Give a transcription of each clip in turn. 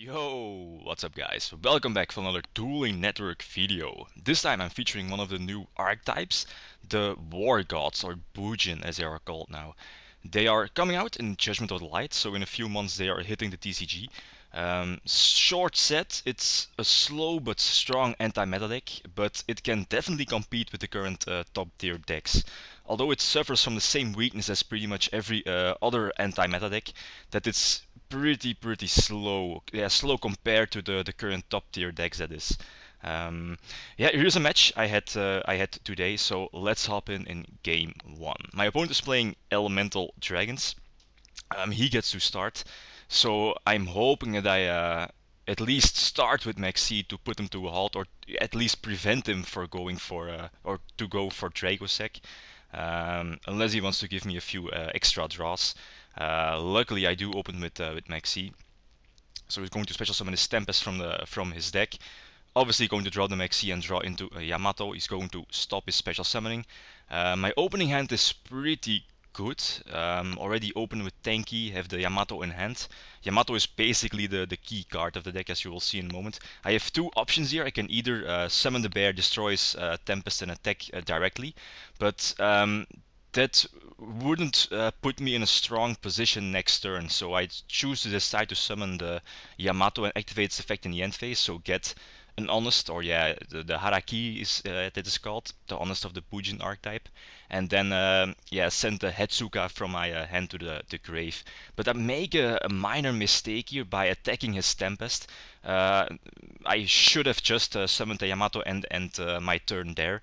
Yo, what's up guys? Welcome back for another Dueling Network video. This time I'm featuring one of the new archetypes, the War Gods, or Bujin as they are called now. They are coming out in Judgment of the Light, so in a few months they are hitting the TCG. Short set, it's a slow but strong anti-meta deck, but it can definitely compete with the current top tier decks. Although it suffers from the same weakness as pretty much every other anti-meta deck, that it's pretty slow. Yeah, slow compared to the current top tier decks that is. Yeah, here's a match I had today, so let's hop in game one. My opponent is playing Elemental Dragons. He gets to start, so I'm hoping that I at least start with Maxi to put him to a halt, or at least prevent him for going for or to go for Dragosec, unless he wants to give me a few extra draws. Luckily, I do open with Maxi, so he's going to special summon his Tempest from his deck. Obviously going to draw the Maxi and draw into Yamato. He's going to stop his special summoning. My opening hand is pretty good. Already open with Tanky, have the Yamato in hand. Yamato is basically the key card of the deck, as you will see in a moment. I have two options here. I can either summon the bear, destroy his Tempest and attack directly, but that wouldn't put me in a strong position next turn, so I choose to decide to summon the Yamato and activate its effect in the end phase, so get an Honest, or yeah, the Haraki is that is called, the Honest of the Bujin archetype, and then yeah, send the Hetsuka from my hand to the grave. But I make a minor mistake here by attacking his Tempest. I should have just summoned the Yamato and my turn there,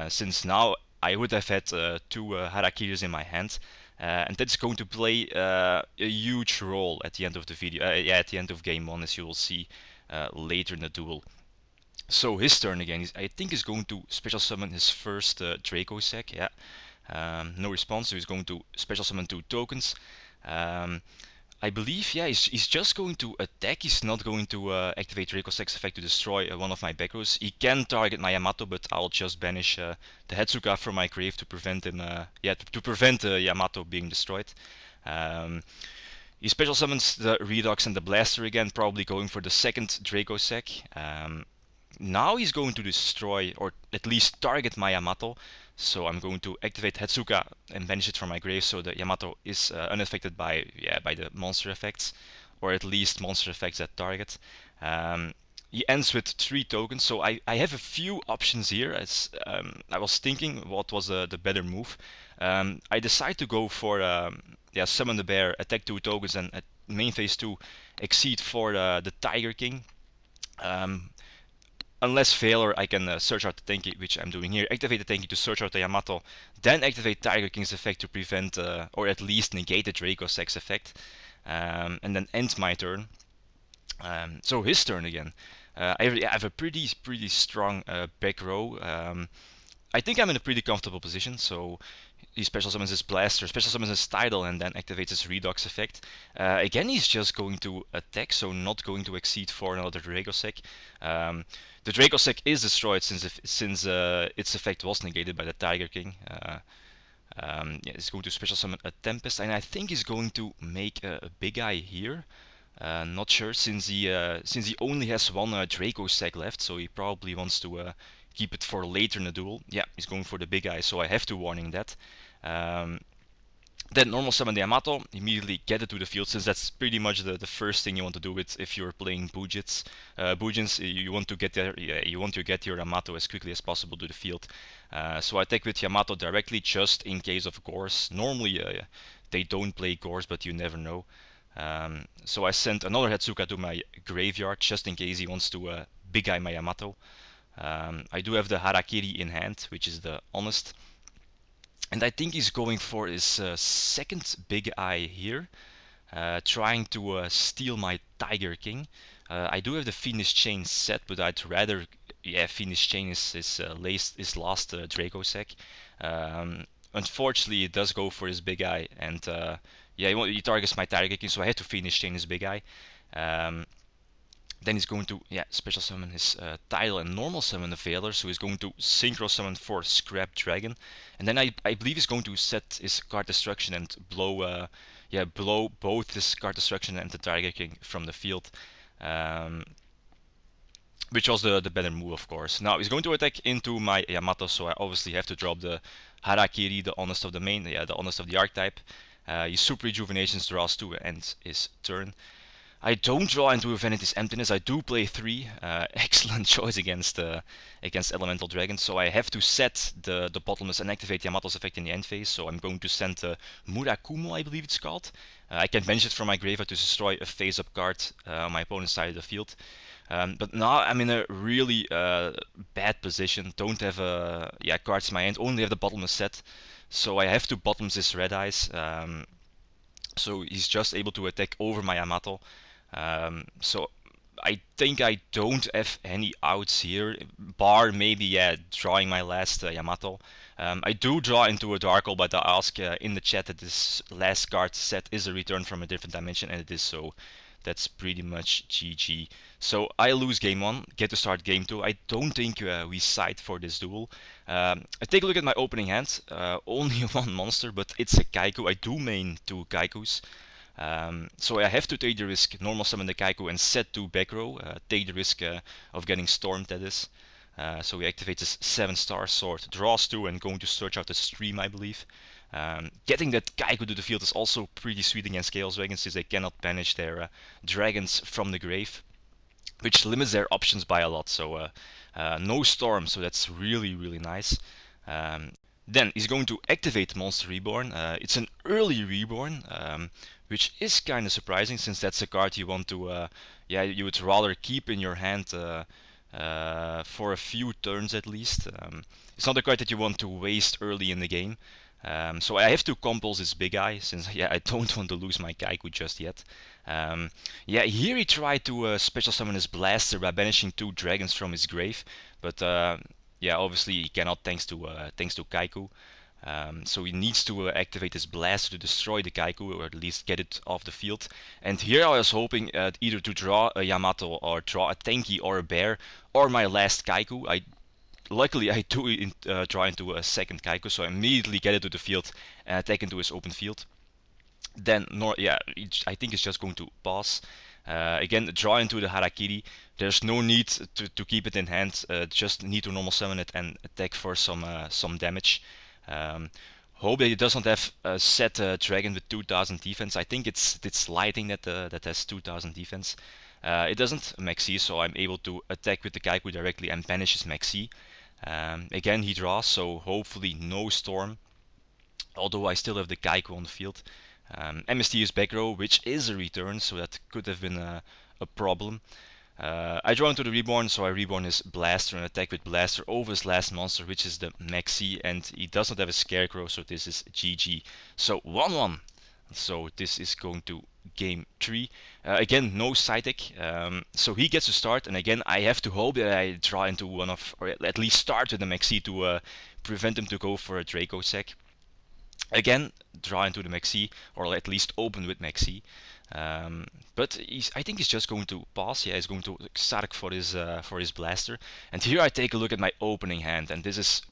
since now I would have had two Harakiris in my hand. And that's going to play a huge role at the end of the video, yeah, at the end of game one, as you will see later in the duel. So his turn again, I think he's going to special summon his first Dracosec, yeah. No response, so he's going to special summon two tokens. I believe, yeah, he's just going to attack. He's not going to activate Dracosec's effect to destroy one of my back rows. He can target my Yamato, but I'll just banish the Hetsuka from my grave to prevent him, yeah, to prevent Yamato being destroyed. He special summons the Redox and the Blaster again, probably going for the second Dracosec. Now he's going to destroy, or at least target my Yamato. So I'm going to activate Hetsuka and banish it from my grave, so the Yamato is unaffected by the monster effects, or at least monster effects that target. He ends with 3 tokens, so I have a few options here. As I was thinking what was the better move. I decide to go for yeah, summon the bear, attack 2 tokens, and at main phase 2 exceed for the Tiger King. Unless failure, I can search out the Tenki, which I'm doing here. Activate the Tenki to search out the Yamato, then activate Tiger King's effect to prevent, or at least negate the Dracosec's effect, and then end my turn. So his turn again. I have a pretty strong back row. I think I'm in a pretty comfortable position, so he special summons his Blaster, special summons his Tidal, and then activates his Redox effect. Again, he's just going to attack, so not going to exceed for another Dracosec. The Dracosec is destroyed since its effect was negated by the Tiger King. Yeah, he's going to special summon a Tempest, and I think he's going to make a Big Eye here. Not sure, since he only has one Dracosec left, so he probably wants to keep it for later in the duel. Yeah, he's going for the Big Eye, so I have to warning that. Then normal summon the Yamato, immediately get it to the field, since that's pretty much the first thing you want to do with if you're playing Bujins. Bujins, you want to get there, yeah, you want to get your Yamato as quickly as possible to the field. So I attack with Yamato directly, just in case of Gores. Normally they don't play Gores, but you never know. So I sent another Hetsuka to my graveyard, just in case he wants to Big Eye my Yamato. I do have the Harakiri in hand, which is the Honest. And I think he's going for his second Big Eye here, trying to steal my Tiger King. I do have the Phoenix Chain set, but I'd rather, yeah, Phoenix Chain is his last Dracosec. Unfortunately, it does go for his Big Eye, and yeah, he targets my Tiger King, so I had to Phoenix Chain his Big Eye. Then he's going to, yeah, special summon his Tidal and normal summon the Veiler, so he's going to synchro summon for Scrap Dragon, and then I believe he's going to set his card destruction and blow, yeah, blow both his card destruction and the Tiger King from the field. Um, which was the better move, of course. Now he's going to attack into my Yamato, so I obviously have to drop the Harakiri, the Honest of the main, yeah, the Honest of the Archetype. He Super Rejuvenations, draws 2, ends his turn. I don't draw into Vanity's Emptiness. I do play 3. Excellent choice against Elemental Dragons. So I have to set the Bottomless and activate Yamato's effect in the end phase. So I'm going to send Murakumo, I believe it's called. I can bench it from my graveyard to destroy a face-up card on my opponent's side of the field. But now I'm in a really bad position. Don't have cards in my hand. Only have the Bottomless set. So I have to bottoms this Red Eyes. So he's just able to attack over my Yamato. So I think I don't have any outs here, bar maybe drawing my last Yamato. I do draw into a Dark Hole, but I ask in the chat that this last card set is a return from a different dimension, and it is so. That's pretty much GG. So I lose game 1, get to start game 2. I don't think we side for this duel. I take a look at my opening hand. Only one monster, but it's a Kaiku. I do main 2 Kaikus. So I have to take the risk, normal summon the Kaiku and set 2 back row. Take the risk of getting stormed, that is. So he activates his 7-star sword, draws 2 and going to search out the stream, I believe. Getting that Kaiku to the field is also pretty sweet against Chaos Dragons, since they cannot banish their dragons from the grave, which limits their options by a lot. So no storm, so that's really, really nice. Then he's going to activate Monster Reborn. It's an early Reborn, which is kind of surprising, since that's a card you want to, you would rather keep in your hand for a few turns at least. It's not a card that you want to waste early in the game. So I have to compulse this Big Eye, since I don't want to lose my Kaiku just yet. Here he tried to special summon his Blaster by banishing 2 dragons from his grave, but obviously he cannot thanks to Kaiku. So he needs to activate his Blaster to destroy the Kaiku, or at least get it off the field. And here I was hoping either to draw a Yamato, or draw a Tenki, or a Bear, or my last Kaiku. Luckily I do draw into a second Kaiku, so I immediately get it to the field and attack into his open field. Then, I think it's just going to pass. Again, draw into the Harakiri. There's no need to keep it in hand. Just need to normal summon it and attack for some damage. Hope that it doesn't have a set dragon with 2000 defense. I think it's lighting that has 2000 defense. It doesn't Maxi, so I'm able to attack with the Kaiku directly and banish his Maxi. Again, he draws, so hopefully no storm. Although I still have the Kaiku on the field. MST is back row, which is a return, so that could have been a problem. I draw into the Reborn, so I Reborn his Blaster and attack with Blaster over his last monster, which is the Maxi, and he does not have a Scarecrow, so this is GG. So 1-1. So this is going to game 3. Again, no Psychic, so he gets to start, and again I have to hope that I draw into one of, or at least start with the Maxi to prevent him to go for a Draco Sack. Again, draw into the Maxi, or at least open with Maxi. But I think he's just going to pass. Yeah, he's going to Sark for his Blaster. And here I take a look at my opening hand, and this is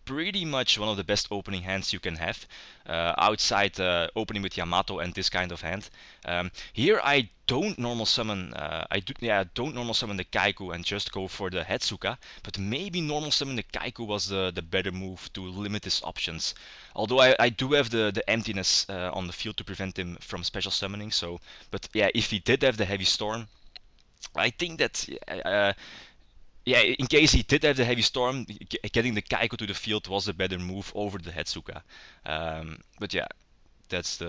pretty much one of the best opening hands you can have, outside opening with Yamato and this kind of hand. Here I don't normal summon. Don't normal summon the Kaiku and just go for the Hetsuka, but maybe normal summon the Kaiku was the better move to limit his options. Although I do have the emptiness on the field to prevent him from special summoning. So, but yeah, if he did have the Heavy Storm, I think that in case he did have the Heavy Storm, getting the Kaiku to the field was a better move over the Hetsuka. But yeah, that's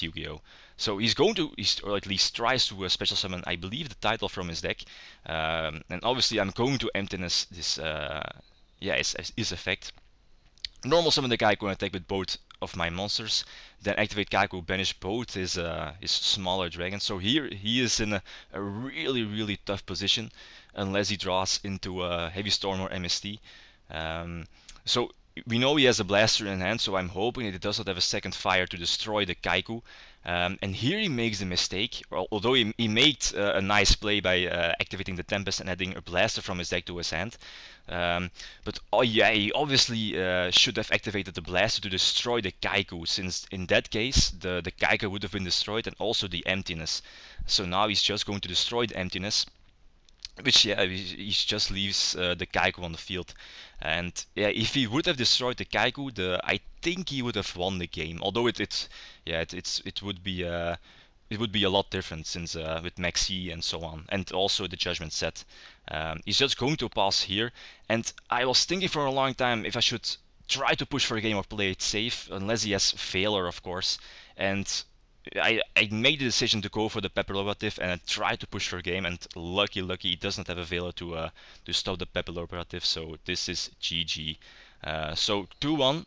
Yu-Gi-Oh! So he's going to, or at least tries to special summon, I believe, the title from his deck. And obviously I'm going to emptiness this, his effect. Normal summon the Kaiku and attack with both of my monsters. Then activate Kaiku, banish both his smaller dragons. So here he is in a really, really tough position, unless he draws into a Heavy Storm or MST. So we know he has a Blaster in hand, so I'm hoping that he does not have a second fire to destroy the Kaiku. And here he makes a mistake, although he made a nice play by activating the Tempest and adding a Blaster from his deck to his hand. But oh yeah, he obviously should have activated the Blaster to destroy the Kaiku, since in that case the Kaiku would have been destroyed and also the Emptiness. So now he's just going to destroy the Emptiness, which yeah, he just leaves the Kaiku on the field. And yeah, if he would have destroyed the Kaiku, I think he would have won the game. Although it would be a lot different, since with Maxi and so on, and also the Judgment set. He's just going to pass here, and I was thinking for a long time if I should try to push for a game or play it safe, unless he has Failure, of course. And I made the decision to go for the Pepper and I tried to push for a game, and lucky he does not have a Veiler to stop the Pepper, so this is GG. So 2-1,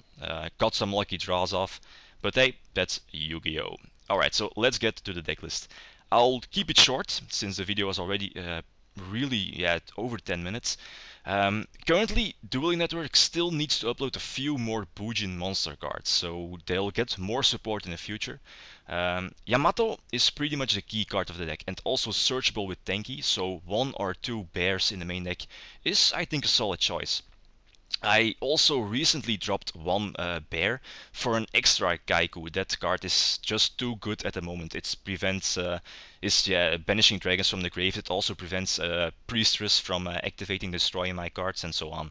got some lucky draws off, but hey, that's Yu-Gi-Oh! Alright, so let's get to the deck list. I'll keep it short, since the video is already really over 10 minutes. Currently, Dueling Network still needs to upload a few more Bujin monster cards, so they'll get more support in the future. Yamato is pretty much the key card of the deck, and also searchable with Tenki, so 1 or 2 bears in the main deck is, I think, a solid choice. I also recently dropped 1 bear for an extra Kaiku. That card is just too good at the moment. It prevents banishing dragons from the grave. It also prevents Priestress from activating, destroying my cards, and so on.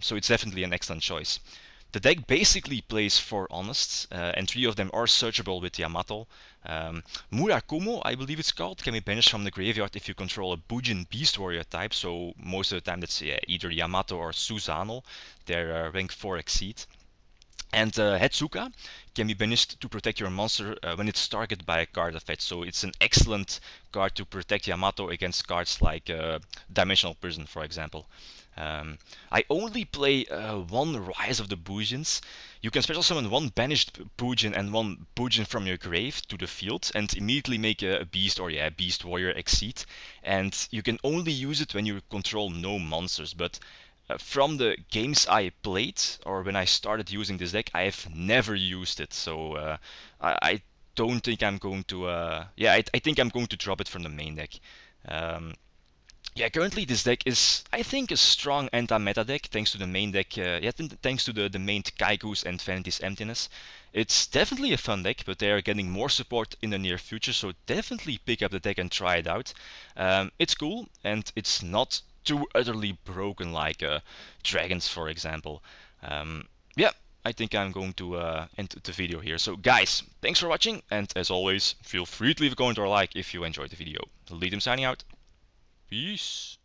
So it's definitely an excellent choice. The deck basically plays 4 Honests, and 3 of them are searchable with Yamato. Murakumo, I believe it's called, can be banished from the graveyard if you control a Bujin Beast Warrior type, so most of the time that's either Yamato or Susano, their rank 4 exceed. And Hetsuka can be banished to protect your monster when it's targeted by a card effect, so it's an excellent card to protect Yamato against cards like Dimensional Prison, for example. I only play 1 Rise of the Bujins. You can special summon 1 banished Bujin and 1 Bujin from your grave to the field and immediately make a beast or beast warrior exceed. And you can only use it when you control no monsters. But from the games I played, or when I started using this deck, I have never used it. So I don't think I'm going to. I think I'm going to drop it from the main deck. Currently this deck is, I think, a strong anti-meta deck, thanks to the main deck, thanks to the main Kaikus and Vanity's Emptiness. It's definitely a fun deck, but they are getting more support in the near future, so definitely pick up the deck and try it out. It's cool, and it's not too utterly broken like Dragons, for example. I think I'm going to end the video here. So guys, thanks for watching, and as always, feel free to leave a comment or a like if you enjoyed the video. Lead signing out. Peace.